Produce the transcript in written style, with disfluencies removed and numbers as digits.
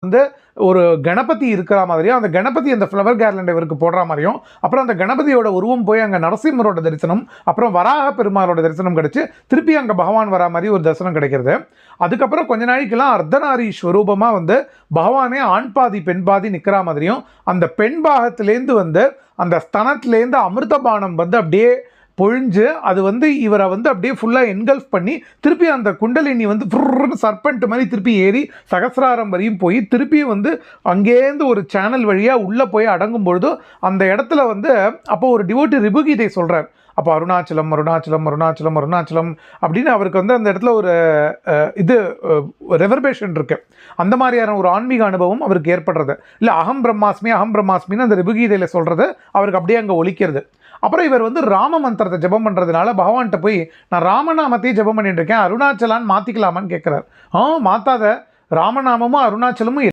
வந்து ஒரு கணபதி இருக்கிற மாதிரியும் அந்த கணபதி அந்த ஃப்ளவர் கேர்லண்ட் இவருக்கு போடுற மாதிரியும் அப்புறம் அந்த கணபதியோட உருவம் போய் அங்கே நரசிம்மரோட தரிசனம் அப்புறம் வராக பெருமாளோட தரிசனம் கிடைச்சு திருப்பி அங்கே பகவான் வரா மாதிரி ஒரு தரிசனம் கிடைக்கிறது. அதுக்கப்புறம் கொஞ்ச நாளைக்கெல்லாம் அர்த்தநாரி ஸ்வரூபமாக வந்து பகவானே ஆண் பாதி பெண் பாதி நிற்கிற மாதிரியும் அந்த பெண் பாகத்திலேருந்து வந்து அந்த ஸ்தனத்திலேருந்து அமிர்தபானம் வந்து அப்படியே பொழிஞ்சு அது வந்து இவரை வந்து அப்படியே ஃபுல்லாக என்கல்ஃப் பண்ணி திருப்பி அந்த குண்டலினி வந்து சர்பெண்ட் மாதிரி திருப்பி ஏறி சகசிராரம் வரையும் போய் திருப்பியும் வந்து அங்கேருந்து ஒரு சேனல் வழியாக உள்ளே போய் அடங்கும் பொழுது அந்த இடத்துல வந்து அப்போ ஒரு டிவோட்டி ரிபுகீதை சொல்கிறார். அப்போ அருணாச்சலம் அருணாச்சலம் அருணாச்சலம் அருணாச்சலம் அப்படின்னு அவருக்கு வந்து அந்த இடத்துல ஒரு இது ரெவர்பேஷன் இருக்கு. அந்த மாதிரியான ஒரு ஆன்மீக அனுபவம் அவருக்கு ஏற்படுறது இல்லை. அகம் பிரம்மாஸ்மின்னு அந்த ரிபுகீதையில் சொல்கிறது அவருக்கு அப்படியே அங்கே ஒலிக்கிறது. அப்புறம் இவர் வந்து ராம மந்திரத்தை ஜபம் பண்ணுறதுனால பகவான்கிட்ட போய் நான் ராமநாமத்தையே ஜபம் பண்ணிட்டு இருக்கேன், அருணாச்சலான்னு மாற்றிக்கலாமான்னு கேட்குறாரு. மாற்றாத, ராமநாமமும் அருணாச்சலமும்